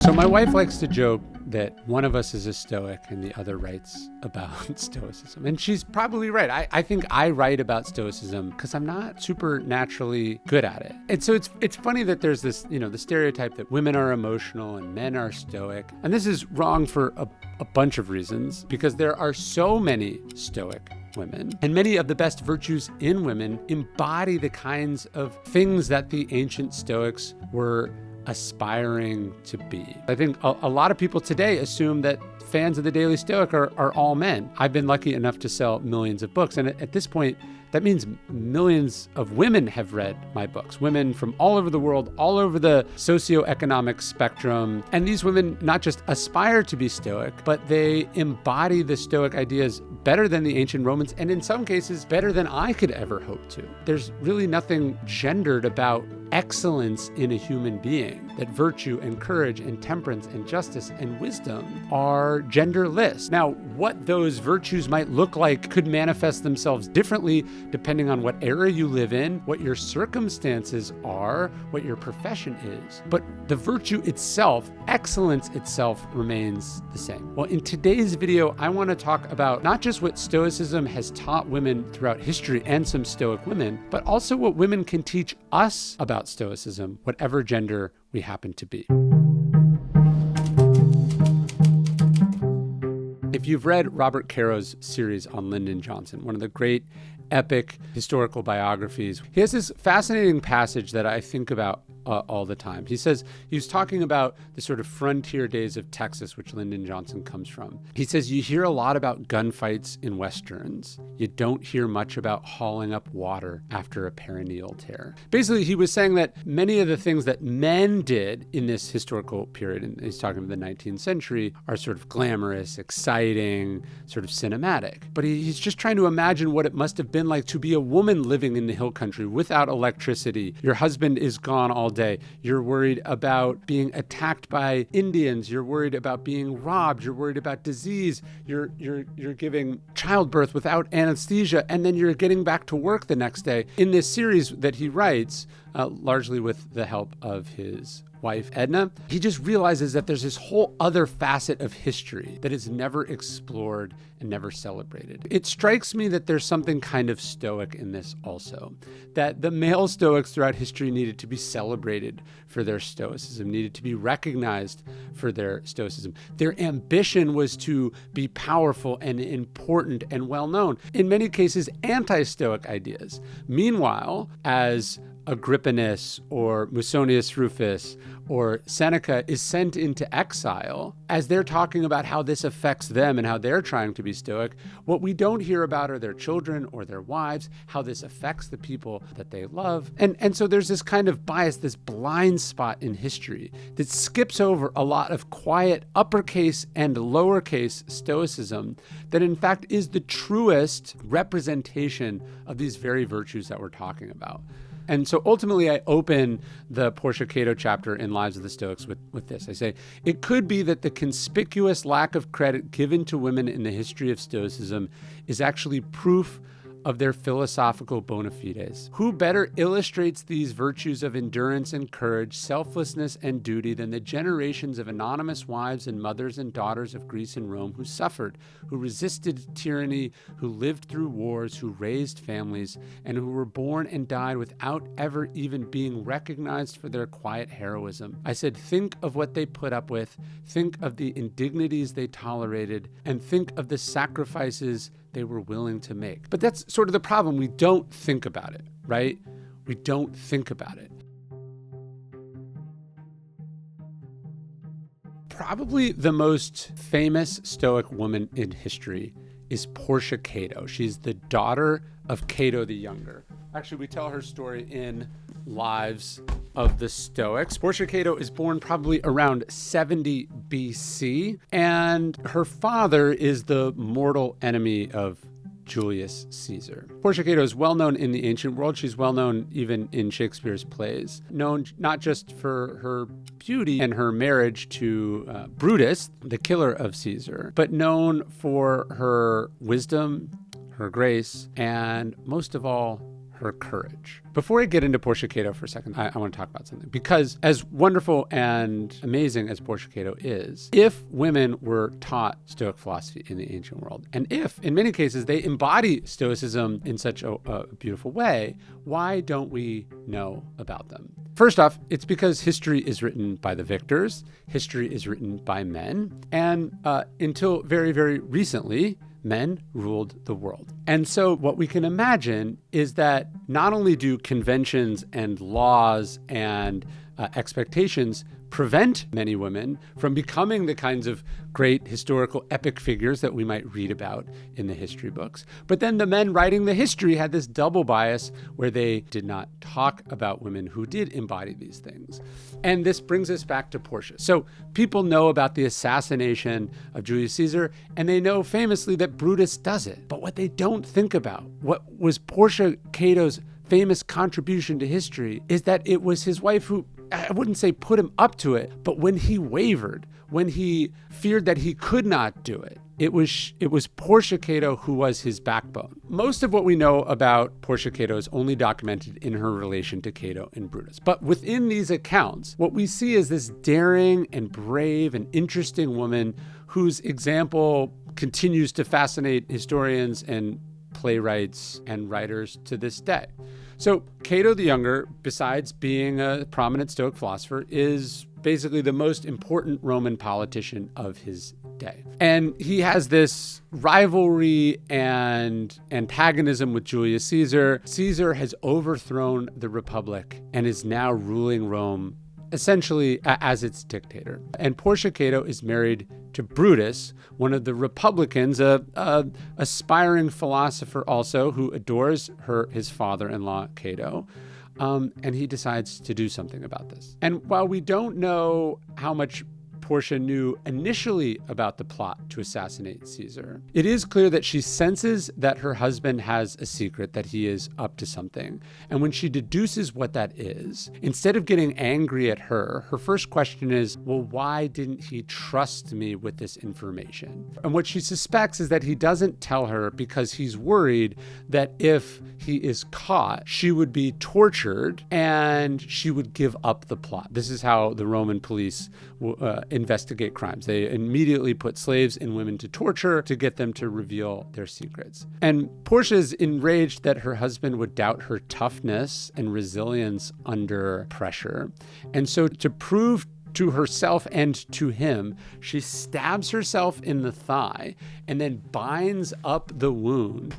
So my wife likes to joke that one of us is a Stoic and the other writes about Stoicism. And she's probably right. I think I write about Stoicism because I'm not super naturally good at it. And so it's funny that there's this, the stereotype that women are emotional and men are Stoic. And this is wrong for a bunch of reasons, because there are so many Stoic women, and many of the best virtues in women embody the kinds of things that the ancient Stoics were aspiring to be. I think a lot of people today assume that fans of the Daily Stoic are all men. I've been lucky enough to sell millions of books, and at this point, that means millions of women have read my books. Women from all over the world, all over the socioeconomic spectrum. And these women not just aspire to be Stoic, but they embody the Stoic ideas better than the ancient Romans, and in some cases, better than I could ever hope to. There's really nothing gendered about excellence in a human being, that virtue and courage and temperance and justice and wisdom are genderless. Now, what those virtues might look like could manifest themselves differently depending on what era you live in, what your circumstances are, what your profession is. But the virtue itself, excellence itself, remains the same. Well, in today's video, I want to talk about not just what Stoicism has taught women throughout history and some Stoic women, but also what women can teach us about Stoicism, whatever gender we happen to be. If you've read Robert Caro's series on Lyndon Johnson, one of the great epic historical biographies, he has this fascinating passage that I think about all the time. He says, he was talking about the sort of frontier days of Texas, which Lyndon Johnson comes from. He says, you hear a lot about gunfights in Westerns. You don't hear much about hauling up water after a perineal tear. Basically, he was saying that many of the things that men did in this historical period, and he's talking about the 19th century, are sort of glamorous, exciting, sort of cinematic. But he's just trying to imagine what it must have been like to be a woman living in the hill country without electricity. Your husband is gone all day. You're worried about being attacked by Indians. You're worried about being robbed. You're worried about disease. You're giving childbirth without anesthesia, and then you're getting back to work the next day. In this series that he writes, largely with the help of his wife, Edna, he just realizes that there's this whole other facet of history that is never explored and never celebrated. It strikes me that there's something kind of Stoic in this also, that the male Stoics throughout history needed to be celebrated for their Stoicism, needed to be recognized for their Stoicism. Their ambition was to be powerful and important and well-known, in many cases anti-Stoic ideas. Meanwhile, as Agrippinus or Musonius Rufus or Seneca is sent into exile, as they're talking about how this affects them and how they're trying to be Stoic, what we don't hear about are their children or their wives, how this affects the people that they love. And so there's this kind of bias, this blind spot in history that skips over a lot of quiet uppercase and lowercase Stoicism that in fact is the truest representation of these very virtues that we're talking about. And so ultimately, I open the Portia Cato chapter in Lives of the Stoics with this. I say, it could be that the conspicuous lack of credit given to women in the history of Stoicism is actually proof of their philosophical bona fides. Who better illustrates these virtues of endurance and courage, selflessness and duty than the generations of anonymous wives and mothers and daughters of Greece and Rome who suffered, who resisted tyranny, who lived through wars, who raised families, and who were born and died without ever even being recognized for their quiet heroism. I said, think of what they put up with, think of the indignities they tolerated, and think of the sacrifices they were willing to make. But that's sort of the problem. We don't think about it, right? We don't think about it. Probably the most famous Stoic woman in history is Portia Cato. She's the daughter of Cato the Younger. Actually, we tell her story in Lives of the Stoics. Portia Cato is born probably around 70 BC, and her father is the mortal enemy of Julius Caesar. Portia Cato is well known in the ancient world. She's well known even in Shakespeare's plays, known not just for her beauty and her marriage to Brutus, the killer of Caesar, but known for her wisdom, her grace, and most of all, her courage. Before I get into Portia Cato for a second, I want to talk about something. Because as wonderful and amazing as Portia Cato is, if women were taught Stoic philosophy in the ancient world, and if, in many cases, they embody Stoicism in such a beautiful way, why don't we know about them? First off, it's because history is written by the victors, history is written by men, and until very, very recently, men ruled the world. And so what we can imagine is that not only do conventions and laws and expectations prevent many women from becoming the kinds of great historical epic figures that we might read about in the history books, but then the men writing the history had this double bias where they did not talk about women who did embody these things. And this brings us back to Portia. So people know about the assassination of Julius Caesar, and they know famously that Brutus does it. But what they don't think about, what was Portia Cato's famous contribution to history, is that it was his wife who, I wouldn't say put him up to it, but when he wavered, when he feared that he could not do it, it was Portia Cato who was his backbone. Most of what we know about Portia Cato is only documented in her relation to Cato and Brutus. But within these accounts, what we see is this daring and brave and interesting woman whose example continues to fascinate historians and playwrights and writers to this day. So Cato the Younger, besides being a prominent Stoic philosopher, is basically the most important Roman politician of his day. And he has this rivalry and antagonism with Julius Caesar. Caesar has overthrown the Republic and is now ruling Rome essentially as its dictator. And Portia Cato is married to Brutus, one of the Republicans, a aspiring philosopher also who adores his father-in-law Cato. And he decides to do something about this. And while we don't know how much Portia knew initially about the plot to assassinate Caesar, it is clear that she senses that her husband has a secret, that he is up to something. And when she deduces what that is, instead of getting angry at her first question is, well, why didn't he trust me with this information? And what she suspects is that he doesn't tell her because he's worried that if he is caught, she would be tortured and she would give up the plot. This is how the Roman police investigate crimes. They immediately put slaves and women to torture to get them to reveal their secrets. And Portia's enraged that her husband would doubt her toughness and resilience under pressure. And so to prove to herself and to him, she stabs herself in the thigh and then binds up the wound,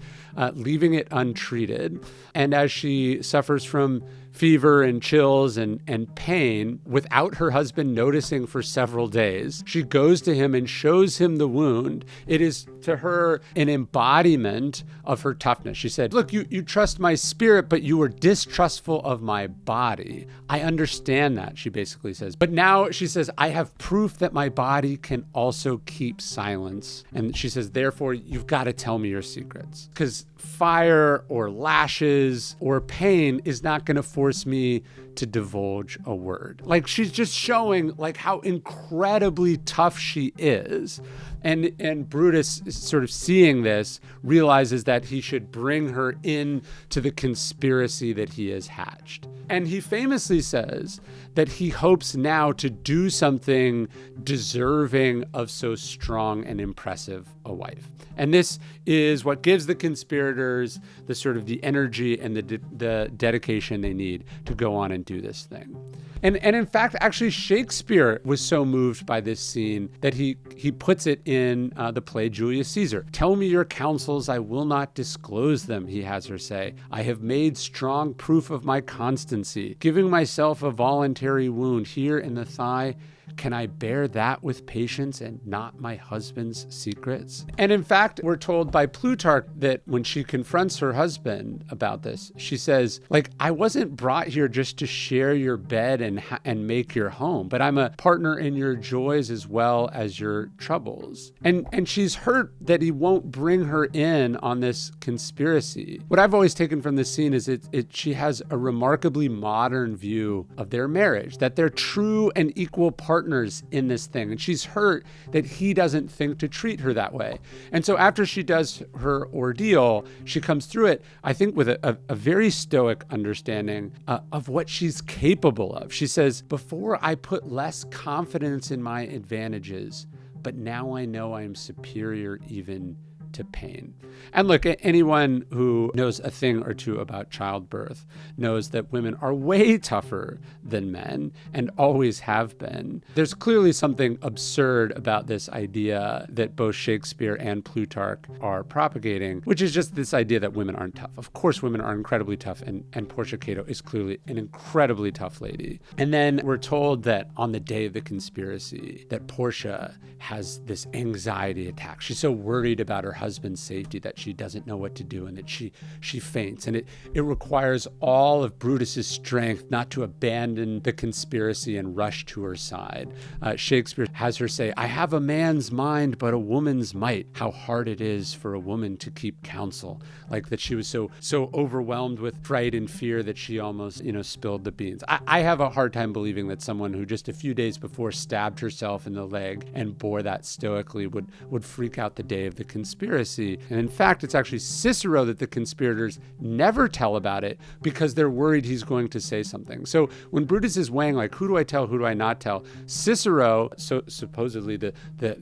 leaving it untreated. And as she suffers from fever and chills and pain without her husband noticing for several days, she goes to him and shows him the wound. It is to her an embodiment of her toughness. She said, look, you trust my spirit, but you were distrustful of my body. I understand that, she basically says. But now she says, I have proof that my body can also keep silence. And she says, therefore, you've got to tell me your secrets. Because fire or lashes or pain is not going to force me to divulge a word. Like, she's just showing like how incredibly tough she is. And Brutus, sort of seeing this, realizes that he should bring her in to the conspiracy that he has hatched. And he famously says that he hopes now to do something deserving of so strong and impressive a wife. And this is what gives the conspirators the sort of the energy and the dedication they need to go on and do this thing. And in fact, actually, Shakespeare was so moved by this scene that he puts it in the play Julius Caesar. Tell me your counsels, I will not disclose them, he has her say. I have made strong proof of my constancy, giving myself a voluntary wound here in the thigh. Can I bear that with patience and not my husband's secrets? And in fact, we're told by Plutarch that when she confronts her husband about this, she says, like, I wasn't brought here just to share your bed and make your home, but I'm a partner in your joys as well as your troubles. And she's hurt that he won't bring her in on this conspiracy. What I've always taken from this scene is she has a remarkably modern view of their marriage, that they're true and equal partners partners in this thing. And she's hurt that he doesn't think to treat her that way. And so after she does her ordeal, she comes through it, I think, with a very Stoic understanding of what she's capable of. She says, before I put less confidence in my advantages, but now I know I am superior even to pain. And look, anyone who knows a thing or two about childbirth knows that women are way tougher than men and always have been. There's clearly something absurd about this idea that both Shakespeare and Plutarch are propagating, which is just this idea that women aren't tough. Of course, women are incredibly tough, and Portia Cato is clearly an incredibly tough lady. And then we're told that on the day of the conspiracy, that Portia has this anxiety attack. She's so worried about her husband's safety that she doesn't know what to do, and that she faints. And it requires all of Brutus's strength not to abandon the conspiracy and rush to her side. Shakespeare has her say, I have a man's mind, but a woman's might. How hard it is for a woman to keep counsel. Like that she was so overwhelmed with fright and fear that she almost, spilled the beans. I have a hard time believing that someone who just a few days before stabbed herself in the leg and bore that stoically would freak out the day of the conspiracy. And in fact, it's actually Cicero that the conspirators never tell about it because they're worried he's going to say something. So when Brutus is weighing, like, who do I tell, who do I not tell? Cicero, so supposedly the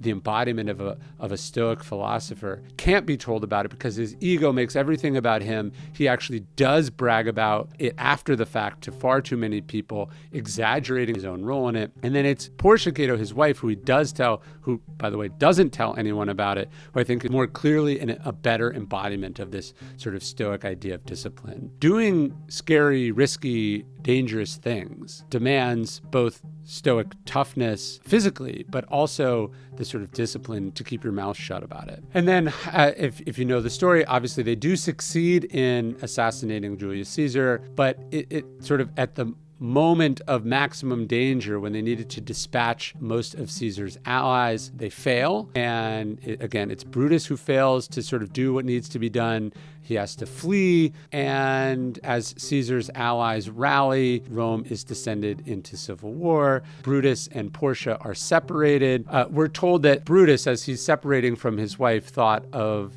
embodiment of a Stoic philosopher, can't be told about it because his ego makes everything about him. He actually does brag about it after the fact to far too many people, exaggerating his own role in it. And then it's Portia Cato, his wife, who he does tell, who, by the way, doesn't tell anyone about it, who I think is more clearly a better embodiment of this sort of Stoic idea of discipline. Doing scary, risky, dangerous things demands both Stoic toughness physically, but also the sort of discipline to keep your mouth shut about it. And then if you know the story, obviously they do succeed in assassinating Julius Caesar, but it sort of at the moment of maximum danger, when they needed to dispatch most of Caesar's allies, they fail. And again, it's Brutus who fails to sort of do what needs to be done. He has to flee. And as Caesar's allies rally, Rome is descended into civil war. Brutus and Portia are separated. We're told that Brutus, as he's separating from his wife, thought of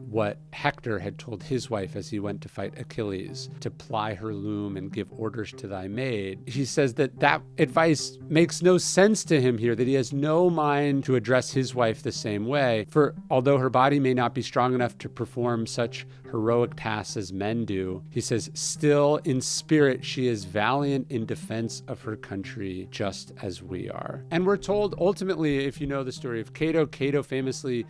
what Hector had told his wife as he went to fight Achilles, to ply her loom and give orders to thy maid. He says that advice makes no sense to him here, that he has no mind to address his wife the same way. For although her body may not be strong enough to perform such heroic tasks as men do, he says, still in spirit she is valiant in defense of her country, just as we are. And we're told ultimately, if you know the story of Cato, Cato famously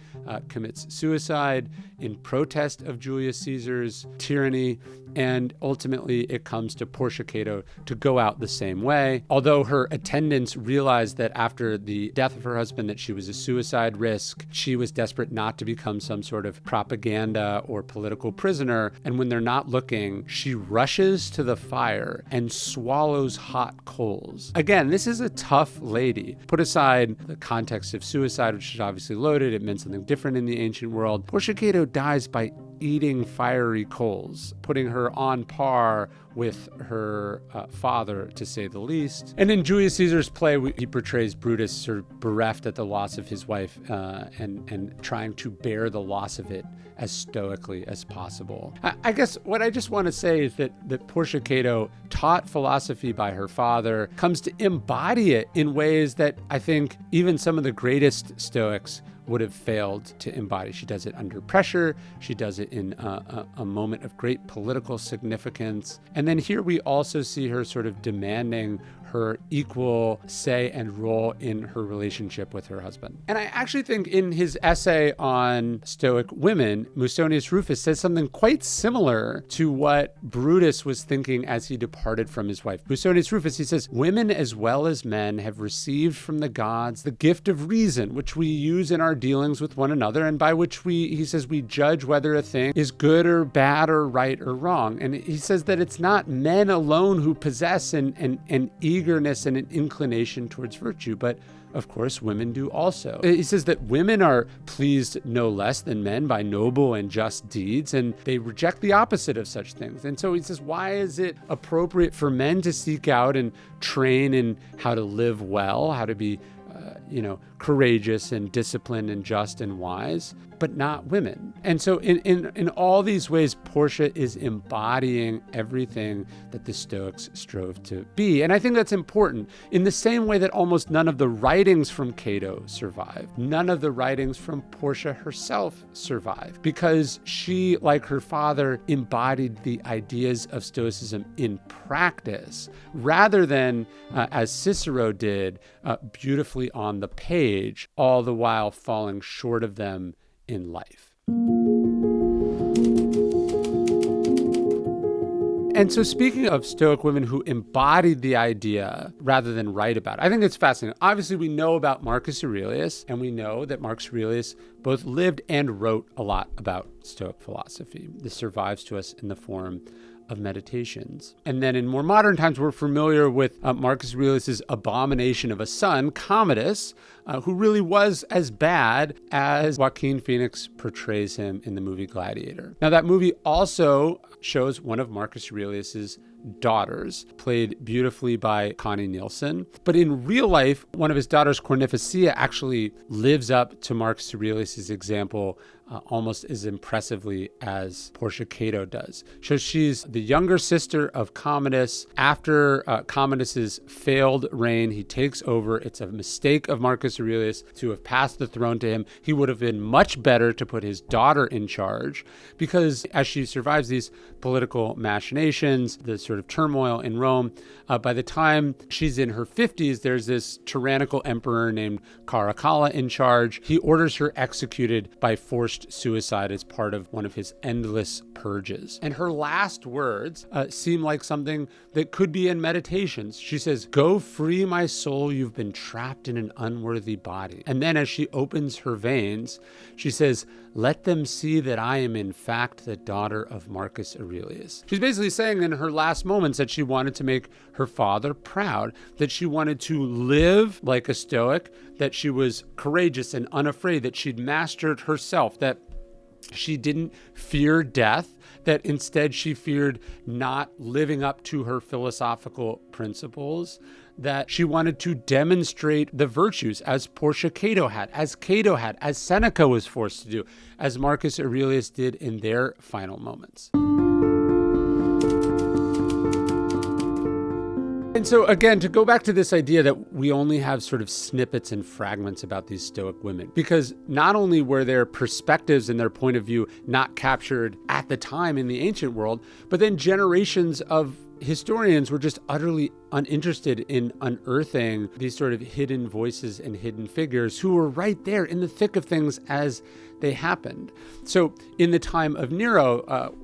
commits suicide in protest of Julius Caesar's tyranny, and ultimately it comes to Portia Cato to go out the same way. Although her attendants realized that after the death of her husband that she was a suicide risk, she was desperate not to become some sort of propaganda or political prisoner, and when they're not looking, she rushes to the fire and swallows hot coals. Again, this is a tough lady. Put aside the context of suicide, which is obviously loaded, it meant something different in the ancient world. Portia Cato dies by eating fiery coals, putting her on par with her father, to say the least. And in Julius Caesar's play, he portrays Brutus sort of bereft at the loss of his wife and trying to bear the loss of it as stoically as possible. I guess what I just want to say is that Portia Cato, taught philosophy by her father, comes to embody it in ways that I think even some of the greatest Stoics would have failed to embody. She does it under pressure. She does it in a moment of great political significance. And then here we also see her sort of demanding her equal say and role in her relationship with her husband. And I actually think in his essay on Stoic women, Musonius Rufus says something quite similar to what Brutus was thinking as he departed from his wife. Musonius Rufus, he says, women as well as men have received from the gods the gift of reason, which we use in our dealings with one another, and by which he says, we judge whether a thing is good or bad or right or wrong. And he says that it's not men alone who possess an eagerness and an inclination towards virtue, but of course, women do also. He says that women are pleased no less than men by noble and just deeds, and they reject the opposite of such things. And so he says, why is it appropriate for men to seek out and train in how to live well, how to be courageous and disciplined and just and wise, but not women? And so in all these ways, Portia is embodying everything that the Stoics strove to be. And I think that's important in the same way that almost none of the writings from Cato survive. None of the writings from Portia herself survive, because she, like her father, embodied the ideas of Stoicism in practice rather than, as Cicero did, beautifully on the page, all the while falling short of them in life. And so speaking of Stoic women who embodied the idea rather than write about it, I think it's fascinating. Obviously, we know about Marcus Aurelius, and we know that Marcus Aurelius both lived and wrote a lot about Stoic philosophy. This survives to us in the form of meditations. And then in more modern times, we're familiar with Marcus Aurelius's abomination of a son, Commodus, who really was as bad as Joaquin Phoenix portrays him in the movie Gladiator. Now, that movie also shows one of Marcus Aurelius's daughters, played beautifully by Connie Nielsen. But in real life, one of his daughters, Cornificia, actually lives up to Marcus Aurelius's example almost as impressively as Portia Cato does. So she's the younger sister of Commodus. After Commodus's failed reign, he takes over. It's a mistake of Marcus Aurelius to have passed the throne to him. He would have been much better to put his daughter in charge, because as she survives these political machinations, the sort of turmoil in Rome, by the time she's in her 50s, there's this tyrannical emperor named Caracalla in charge. He orders her executed by forced suicide as part of one of his endless purges. And her last words seem like something that could be in Meditations. She says, "Go free my soul, you've been trapped in an unworthy body." And then as she opens her veins, she says, "Let them see that I am in fact the daughter of Marcus Aurelius." She's basically saying in her last moments that she wanted to make her father proud, that she wanted to live like a Stoic, that she was courageous and unafraid, that she'd mastered herself, that she didn't fear death, that instead she feared not living up to her philosophical principles, that she wanted to demonstrate the virtues as Portia Cato had, as Seneca was forced to do, as Marcus Aurelius did in their final moments. And so again, to go back to this idea that we only have sort of snippets and fragments about these Stoic women, because not only were their perspectives and their point of view not captured at the time in the ancient world, but then generations of historians were just utterly uninterested in unearthing these sort of hidden voices and hidden figures who were right there in the thick of things as they happened. So in the time of Nero,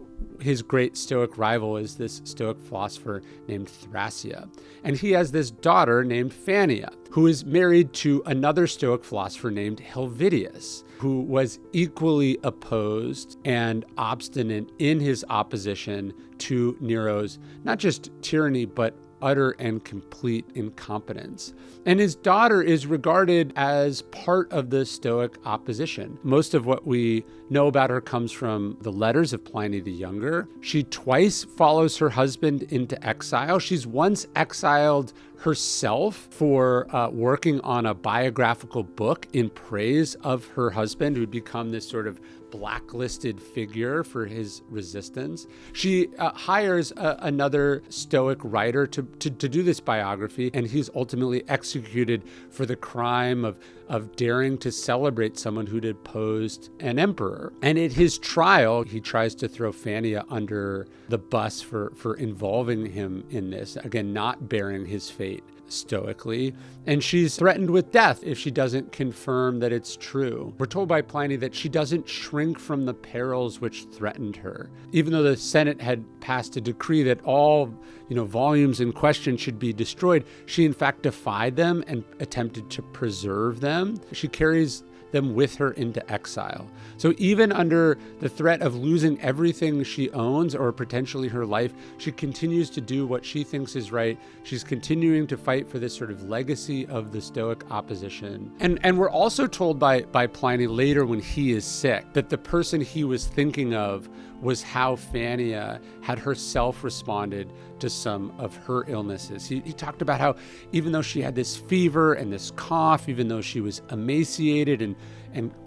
his great Stoic rival is this Stoic philosopher named Thrasea. And he has this daughter named Fannia, who is married to another Stoic philosopher named Helvidius, who was equally opposed and obstinate in his opposition to Nero's not just tyranny, but utter and complete incompetence. And his daughter is regarded as part of the Stoic opposition. Most of what we know about her comes from the letters of Pliny the Younger. She twice follows her husband into exile. She's once exiled herself for working on a biographical book in praise of her husband, who'd become this sort of blacklisted figure for his resistance. She hires another Stoic writer to do this biography, and he's ultimately executed for the crime of daring to celebrate someone who deposed an emperor. And at his trial, he tries to throw Fannia under the bus for involving him in this, again, not bearing his fate stoically, and she's threatened with death if she doesn't confirm that it's true. We're told by Pliny that she doesn't shrink from the perils which threatened her. Even though the Senate had passed a decree that all, volumes in question should be destroyed, she in fact defied them and attempted to preserve them. She carries them with her into exile. So even under the threat of losing everything she owns or potentially her life, she continues to do what she thinks is right. She's continuing to fight for this sort of legacy of the Stoic opposition. And we're also told by Pliny later when he is sick that the person he was thinking of was how Fannia had herself responded to some of her illnesses. He talked about how even though she had this fever and this cough, even though she was emaciated and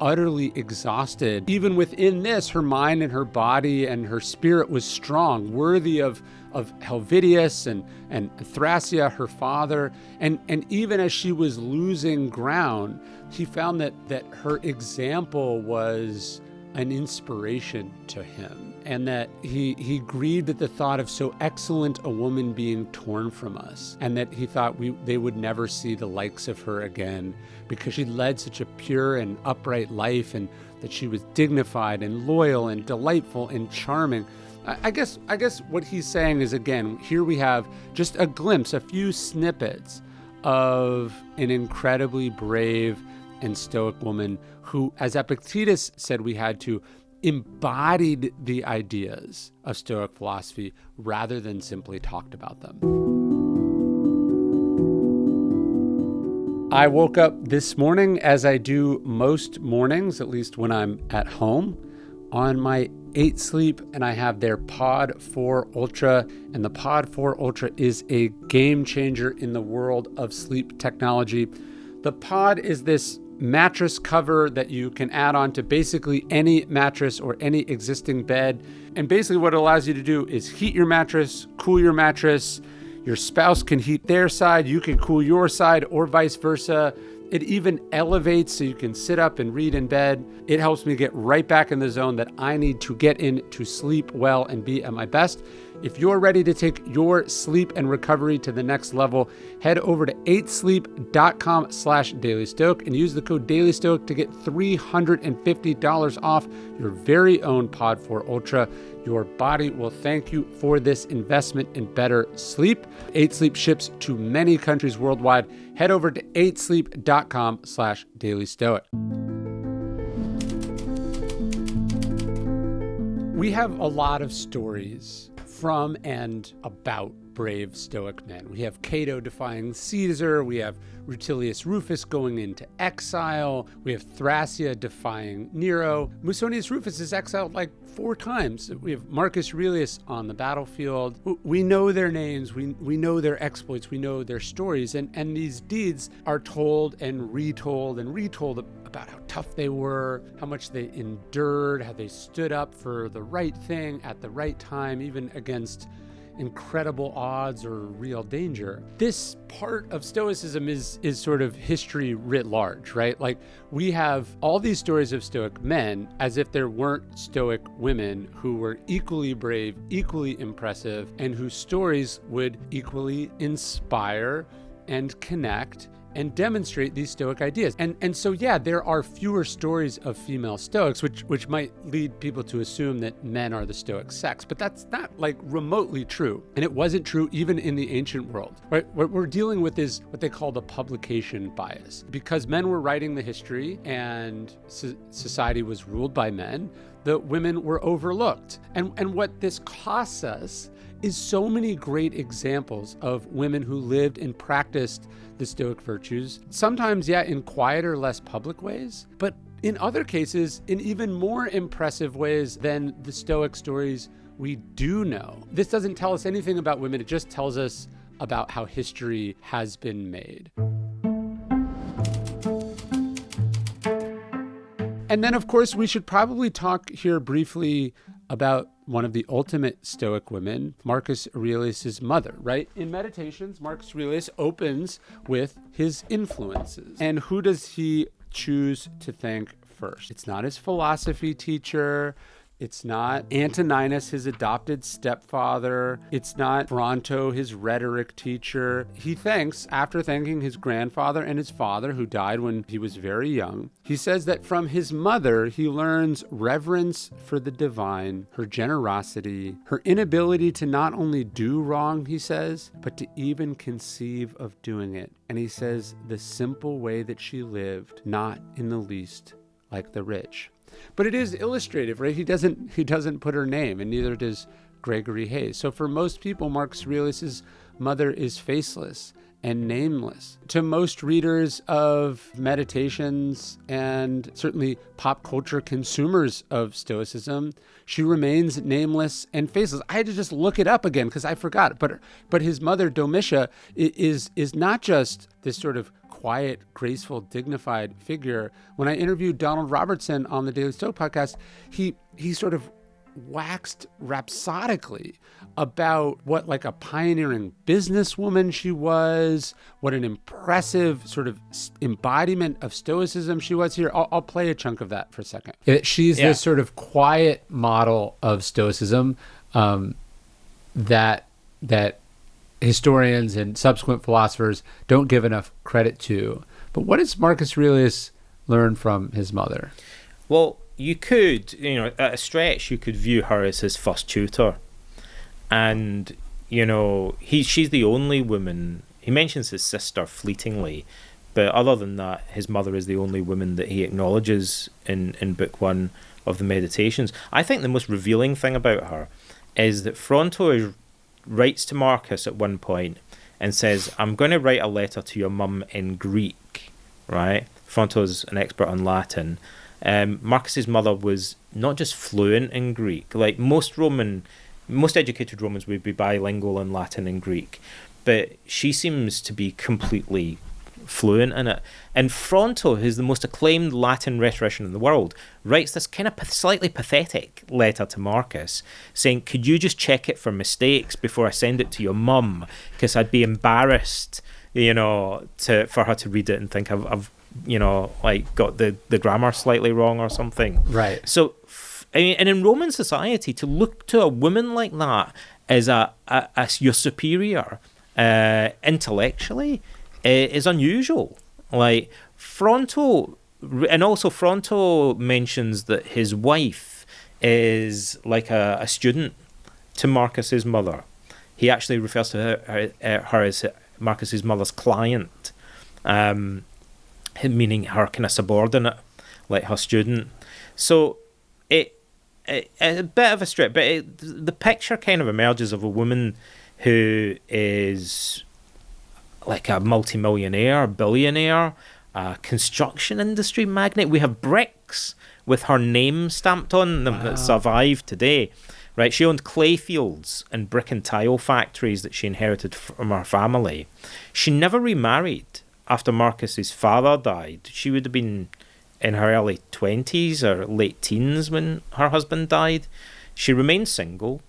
utterly exhausted, even within this, her mind and her body and her spirit was strong, worthy of Helvidius and Thrasea, her father. And even as she was losing ground, he found that her example was an inspiration to him, and that he grieved at the thought of so excellent a woman being torn from us, and that he thought they would never see the likes of her again because she led such a pure and upright life, and that she was dignified and loyal and delightful and charming. I guess what he's saying is, again, here we have just a glimpse, a few snippets of an incredibly brave and Stoic woman who, as Epictetus said we had to, embodied the ideas of Stoic philosophy rather than simply talked about them. I woke up this morning, as I do most mornings, at least when I'm at home, on my 8 Sleep, and I have their Pod 4 Ultra, and the Pod 4 Ultra is a game changer in the world of sleep technology. The Pod is this mattress cover that you can add on to basically any mattress or any existing bed. And basically what it allows you to do is heat your mattress, cool your mattress. Your spouse can heat their side, you can cool your side, or vice versa. It even elevates so you can sit up and read in bed. It helps me get right back in the zone that I need to get in to sleep well and be at my best. If you're ready to take your sleep and recovery to the next level, head over to 8sleep.com/dailystoic and use the code dailystoic to get $350 off your very own Pod 4 Ultra. Your body will thank you for this investment in better sleep. 8 Sleep ships to many countries worldwide. Head over to 8sleep.com/dailystoic. We have a lot of stories from and about brave Stoic men. We have Cato defying Caesar. We have Rutilius Rufus going into exile. We have Thrasea defying Nero. Musonius Rufus is exiled like 4 times. We have Marcus Aurelius on the battlefield. We know their names. We know their exploits. We know their stories. And these deeds are told and retold about how tough they were, how much they endured, how they stood up for the right thing at the right time, even against incredible odds or real danger. This part of Stoicism is sort of history writ large, right? Like, we have all these stories of Stoic men as if there weren't Stoic women who were equally brave, equally impressive, and whose stories would equally inspire and connect and demonstrate these Stoic ideas. And so, yeah, there are fewer stories of female Stoics, which might lead people to assume that men are the Stoic sex, but that's not like remotely true. And it wasn't true even in the ancient world, right? What we're dealing with is what they call the publication bias. Because men were writing the history and society was ruled by men, the women were overlooked. And what this costs us is so many great examples of women who lived and practiced the Stoic virtues, sometimes, yeah, in quieter, less public ways, but in other cases, in even more impressive ways than the Stoic stories we do know. This doesn't tell us anything about women, it just tells us about how history has been made. And then, of course, we should probably talk here briefly about one of the ultimate Stoic women, Marcus Aurelius' mother, right? In Meditations, Marcus Aurelius opens with his influences. And who does he choose to thank first? It's not his philosophy teacher, It's not Antoninus, his adopted stepfather. It's not Fronto, his rhetoric teacher. He thanks, after thanking his grandfather and his father, who died when he was very young, he says that from his mother, he learns reverence for the divine, her generosity, her inability to not only do wrong, he says, but to even conceive of doing it. And he says the simple way that she lived, not in the least like the rich. But it is illustrative, right? He doesn't put her name, and neither does Gregory Hayes. So for most people, Marcus Aurelius' mother is faceless and nameless. To most readers of Meditations and certainly pop culture consumers of Stoicism, she remains nameless and faceless. I had to just look it up again because I forgot. But his mother, Domitia, is not just this sort of quiet, graceful, dignified figure. When I interviewed Donald Robertson on the Daily Stoic podcast, he sort of waxed rhapsodically about what like a pioneering businesswoman she was, what an impressive sort of embodiment of Stoicism she was. Here, I'll play a chunk of that for a second. She's this sort of quiet model of Stoicism that historians and subsequent philosophers don't give enough credit to. But what does Marcus Aurelius learn from his mother? Well, you could, at a stretch, you could view her as his first tutor. And, she's the only woman. He mentions his sister fleetingly, but other than that, his mother is the only woman that he acknowledges in Book 1 of the Meditations. I think the most revealing thing about her is that Fronto writes to Marcus at one point and says, I'm going to write a letter to your mum in Greek, right? Fronto's an expert on Latin. Marcus's mother was not just fluent in Greek, like most educated Romans would be bilingual in Latin and Greek, but she seems to be completely fluent in it. And Fronto, who's the most acclaimed Latin rhetorician in the world, writes this kind of slightly pathetic letter to Marcus saying, could you just check it for mistakes before I send it to your mum? Because I'd be embarrassed, for her to read it and think I've got the grammar slightly wrong or something. Right. So, and in Roman society, to look to a woman like that as your superior intellectually is unusual. Like Fronto mentions that his wife is like a student to Marcus's mother. He actually refers to her as Marcus's mother's client, meaning her kind of subordinate, like her student. So a bit of a strip, but the picture kind of emerges of a woman who is like a multimillionaire, billionaire, construction industry magnate. We have bricks with her name stamped on them that survive today. Right, she owned clay fields and brick and tile factories that she inherited from her family. She never remarried after Marcus's father died. She would have been in her early 20s or late teens when her husband died. She remained single.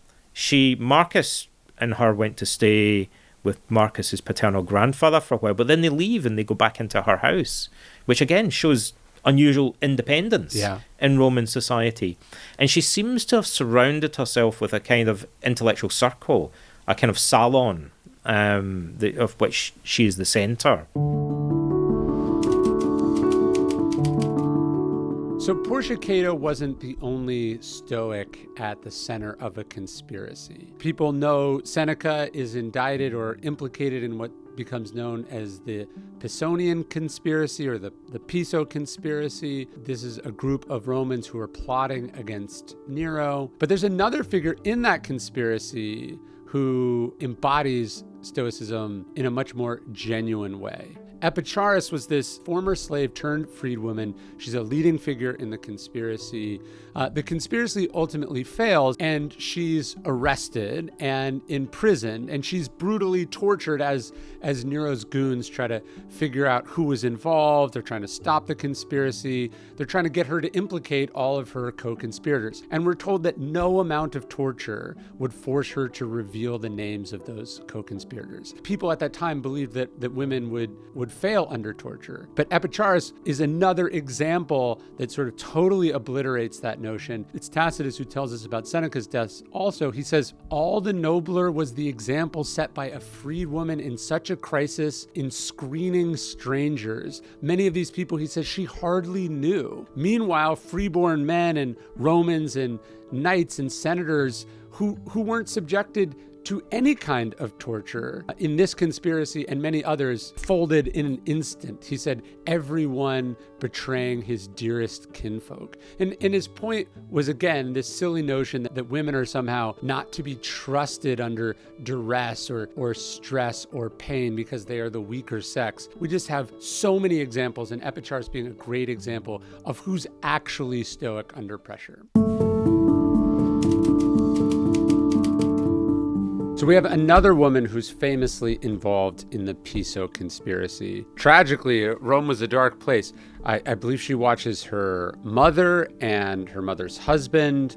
Marcus and her went to stay with Marcus's paternal grandfather for a while, but then they leave and they go back into her house, which again shows unusual independence in Roman society. And she seems to have surrounded herself with a kind of intellectual circle, a kind of salon, of which she is the centre. So Portia Cato wasn't the only Stoic at the center of a conspiracy. People know Seneca is indicted or implicated in what becomes known as the Pisonian conspiracy or the Piso conspiracy. This is a group of Romans who are plotting against Nero. But there's another figure in that conspiracy who embodies Stoicism in a much more genuine way. Epicharis was this former slave turned freedwoman. She's a leading figure in the conspiracy. The conspiracy ultimately fails, and she's arrested and imprisoned, and she's brutally tortured as Nero's goons try to figure out who was involved. They're trying to stop the conspiracy. They're trying to get her to implicate all of her co-conspirators. And we're told that no amount of torture would force her to reveal the names of those co-conspirators. People at that time believed that women would would fail under torture. But Epicharis is another example that sort of totally obliterates that notion. It's Tacitus who tells us about Seneca's deaths also. He says, all the nobler was the example set by a freed woman in such a crisis in screening strangers. Many of these people, he says, she hardly knew. Meanwhile, freeborn men and Romans and knights and senators who weren't subjected to any kind of torture in this conspiracy and many others folded in an instant. He said, everyone betraying his dearest kinfolk. And his point was, again, this silly notion that women are somehow not to be trusted under duress or stress or pain because they are the weaker sex. We just have so many examples, and Epicharis being a great example of who's actually stoic under pressure. So we have another woman who's famously involved in the Piso conspiracy. Tragically, Rome was a dark place. I believe she watches her mother and her mother's husband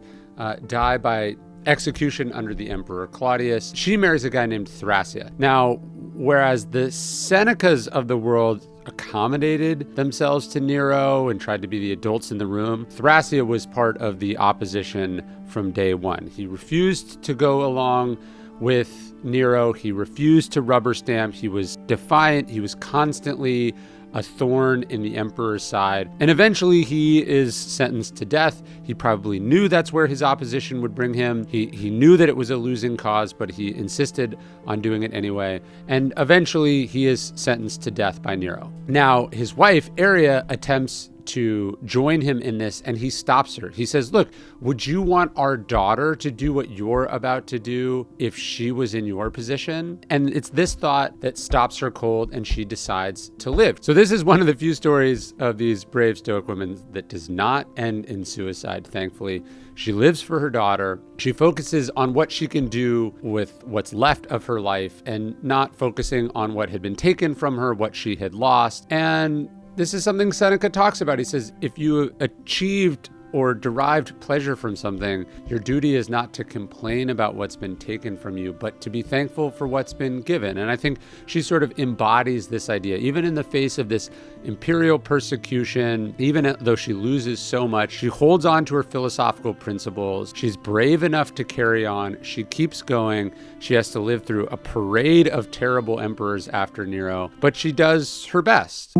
die by execution under the Emperor Claudius. She marries a guy named Thrasea. Now, whereas the Senecas of the world accommodated themselves to Nero and tried to be the adults in the room, Thrasea was part of the opposition from day one. He refused to go along with Nero. He refused to rubber stamp. He was defiant. He was constantly a thorn in the emperor's side. And eventually he is sentenced to death. He probably knew that's where his opposition would bring him. He knew that it was a losing cause, but he insisted on doing it anyway. And eventually he is sentenced to death by Nero. Now, his wife, Arria, attempts to join him in this, and he stops her. He says, look, would you want our daughter to do what you're about to do if she was in your position? And it's this thought that stops her cold, and she decides to live. So this is one of the few stories of these brave Stoic women that does not end in suicide, thankfully. She lives for her daughter. She focuses on what she can do with what's left of her life and not focusing on what had been taken from her, what she had lost. And this is something Seneca talks about. He says, if you achieved or derived pleasure from something, your duty is not to complain about what's been taken from you, but to be thankful for what's been given. And I think she sort of embodies this idea, even in the face of this imperial persecution, even though she loses so much, she holds on to her philosophical principles. She's brave enough to carry on. She keeps going. She has to live through a parade of terrible emperors after Nero, but she does her best.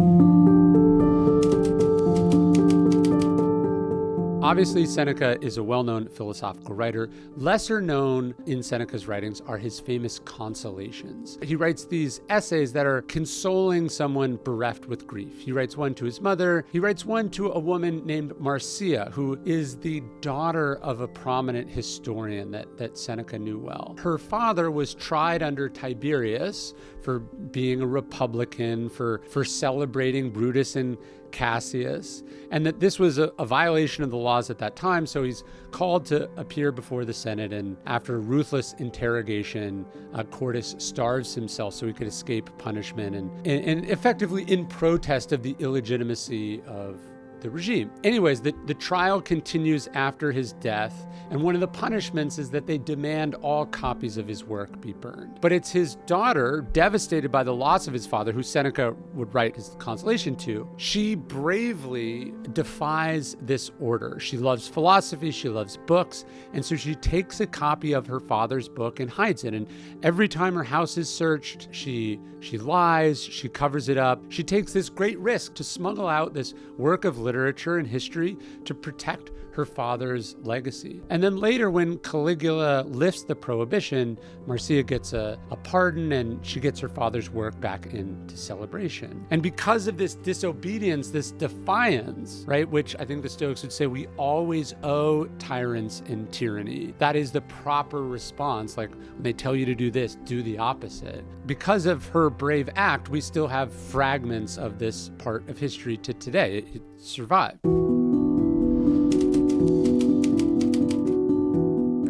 Obviously, Seneca is a well-known philosophical writer. Lesser known in Seneca's writings are his famous consolations. He writes these essays that are consoling someone bereft with grief. He writes one to his mother. He writes one to a woman named Marcia, who is the daughter of a prominent historian that Seneca knew well. Her father was tried under Tiberius for being a Republican, for celebrating Brutus and Cassius, and that this was a violation of the laws at that time. So he's called to appear before the Senate, and after a ruthless interrogation, Quartus starves himself so he could escape punishment and effectively in protest of the illegitimacy of the regime. Anyways, the trial continues after his death, and one of the punishments is that they demand all copies of his work be burned. But it's his daughter, devastated by the loss of his father, who Seneca would write his consolation to. She bravely defies this order. She loves philosophy, she loves books, and so she takes a copy of her father's book and hides it. And every time her house is searched, she lies, she covers it up. She takes this great risk to smuggle out this work of literature and history to protect her father's legacy. And then later, when Caligula lifts the prohibition, Marcia gets a pardon, and she gets her father's work back into celebration. And because of this disobedience, this defiance, right, which I think the Stoics would say we always owe tyrants and tyranny. That is the proper response. Like when they tell you to do this, do the opposite. Because of her brave act, we still have fragments of this part of history to today. It survived.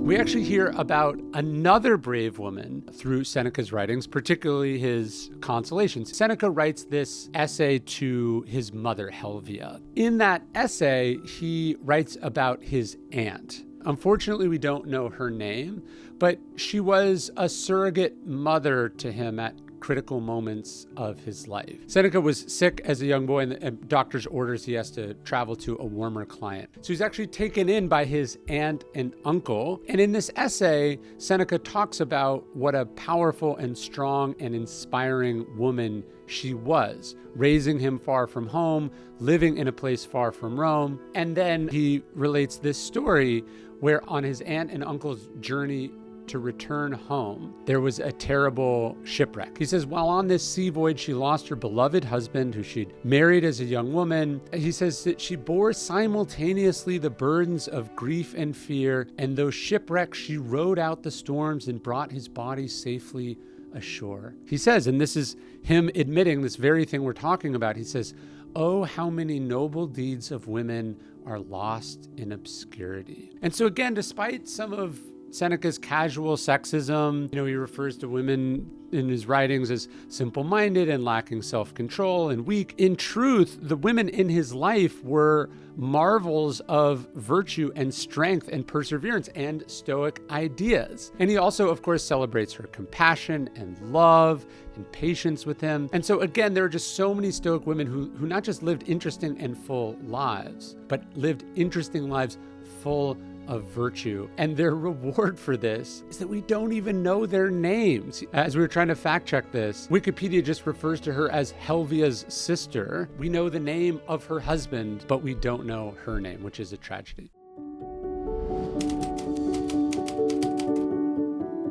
We actually hear about another brave woman through Seneca's writings, particularly his consolations. Seneca writes this essay to his mother, Helvia. In that essay, he writes about his aunt. Unfortunately, we don't know her name, but she was a surrogate mother to him at critical moments of his life. Seneca was sick as a young boy, and doctor's orders he has to travel to a warmer climate. So he's actually taken in by his aunt and uncle. And in this essay, Seneca talks about what a powerful and strong and inspiring woman she was, raising him far from home, living in a place far from Rome. And then he relates this story where on his aunt and uncle's journey to return home, there was a terrible shipwreck. He says, while on this sea voyage, she lost her beloved husband, who she'd married as a young woman. He says that she bore simultaneously the burdens of grief and fear, and though shipwrecked, she rode out the storms and brought his body safely ashore. He says, and this is him admitting this very thing we're talking about, he says, oh, how many noble deeds of women are lost in obscurity. And so again, despite some of Seneca's casual sexism, he refers to women in his writings as simple-minded and lacking self-control and weak. In truth, the women in his life were marvels of virtue and strength and perseverance and Stoic ideas. And he also, of course, celebrates her compassion and love and patience with him. And so again, there are just so many Stoic women who not just lived interesting and full lives, but lived interesting lives full of virtue. And their reward for this is that we don't even know their names. As we were trying to fact check this, Wikipedia just refers to her as Helvia's sister. We know the name of her husband, but we don't know her name, which is a tragedy.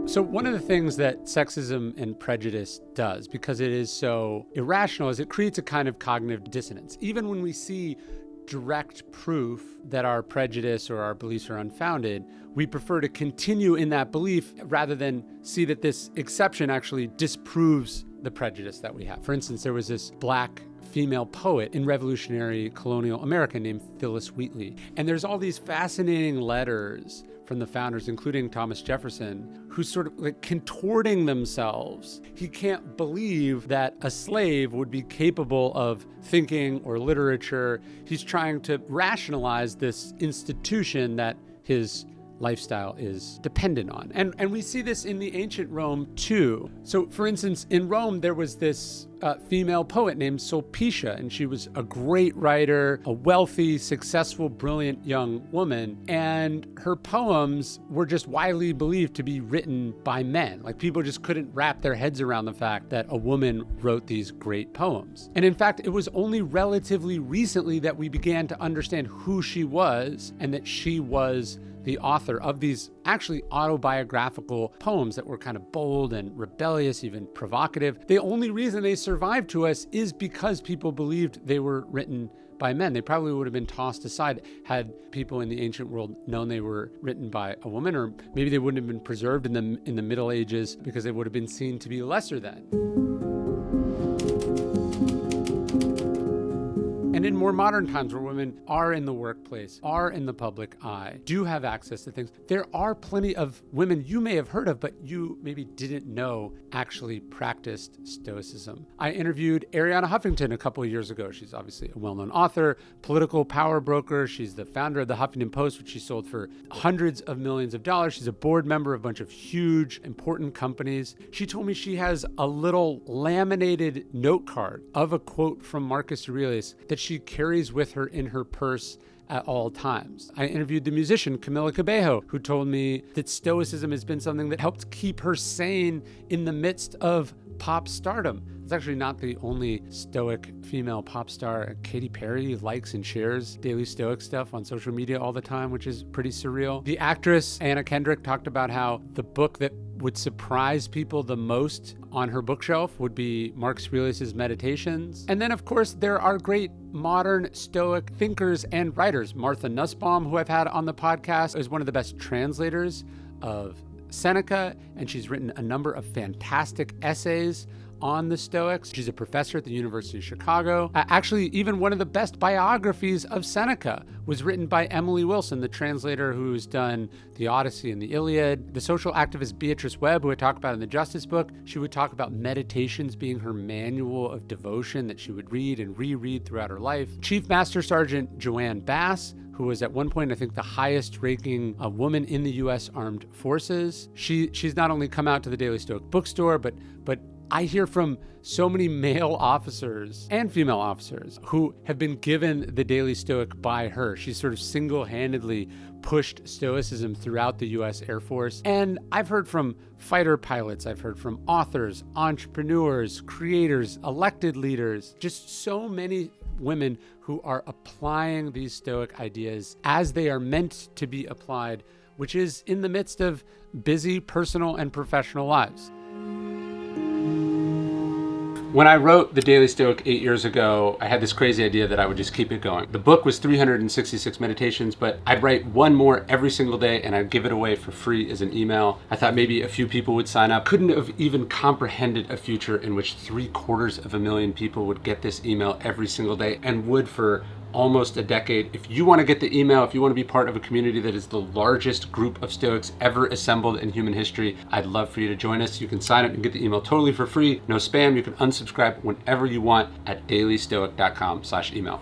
So one of the things that sexism and prejudice does, because it is so irrational, is it creates a kind of cognitive dissonance. Even when we see direct proof that our prejudice or our beliefs are unfounded, we prefer to continue in that belief rather than see that this exception actually disproves the prejudice that we have. For instance, there was this Black female poet in revolutionary colonial America named Phyllis Wheatley. And there's all these fascinating letters from the founders, including Thomas Jefferson, who's sort of like contorting themselves. He can't believe that a slave would be capable of thinking or literature. He's trying to rationalize this institution that his lifestyle is dependent on. And we see this in the ancient Rome too. So for instance, in Rome, there was this female poet named Sulpicia, and she was a great writer, a wealthy, successful, brilliant young woman. And her poems were just widely believed to be written by men. Like, people just couldn't wrap their heads around the fact that a woman wrote these great poems. And in fact, it was only relatively recently that we began to understand who she was and that she was the author of these actually autobiographical poems that were kind of bold and rebellious, even provocative. The only reason they survived to us is because people believed they were written by men. They probably would have been tossed aside had people in the ancient world known they were written by a woman, or maybe they wouldn't have been preserved in the Middle Ages because they would have been seen to be lesser than. And in more modern times, where women are in the workplace, are in the public eye, do have access to things, there are plenty of women you may have heard of, but you maybe didn't know actually practiced Stoicism. I interviewed Arianna Huffington a couple of years ago. She's obviously a well-known author, political power broker. She's the founder of the Huffington Post, which she sold for hundreds of millions of dollars. She's a board member of a bunch of huge, important companies. She told me she has a little laminated note card of a quote from Marcus Aurelius that she carries with her in her purse at all times. I interviewed the musician Camila Cabello, who told me that Stoicism has been something that helped keep her sane in the midst of pop stardom. It's actually not the only Stoic female pop star. Katy Perry likes and shares daily Stoic stuff on social media all the time, which is pretty surreal. The actress Anna Kendrick talked about how the book that would surprise people the most on her bookshelf would be Marcus Aurelius' Meditations. And then, of course, there are great modern Stoic thinkers and writers. Martha Nussbaum, who I've had on the podcast, is one of the best translators of Seneca, and she's written a number of fantastic essays on the Stoics. She's a professor at the University of Chicago. Actually, even one of the best biographies of Seneca was written by Emily Wilson, the translator who's done the Odyssey and the Iliad. The social activist Beatrice Webb, who I talk about in the Justice book, she would talk about meditations being her manual of devotion that she would read and reread throughout her life. Chief Master Sergeant Joanne Bass, who was at one point, I think, the highest ranking woman in the U.S. Armed Forces. She's not only come out to the Daily Stoic bookstore, but I hear from so many male officers and female officers who have been given the Daily Stoic by her. She's sort of single-handedly pushed Stoicism throughout the US Air Force. And I've heard from fighter pilots, I've heard from authors, entrepreneurs, creators, elected leaders, just so many women who are applying these Stoic ideas as they are meant to be applied, which is in the midst of busy personal and professional lives. When I wrote the Daily Stoic 8 years ago, I had this crazy idea that I would just keep it going. The book was 366 meditations, but I'd write one more every single day and I'd give it away for free as an email. I thought maybe a few people would sign up. Couldn't have even comprehended a future in which 750,000 people would get this email every single day and would for almost a decade. If you want to get the email, if you want to be part of a community that is the largest group of Stoics ever assembled in human history, I'd love for you to join us. You can sign up and get the email totally for free, no spam. You can unsubscribe whenever you want at dailystoic.com/email.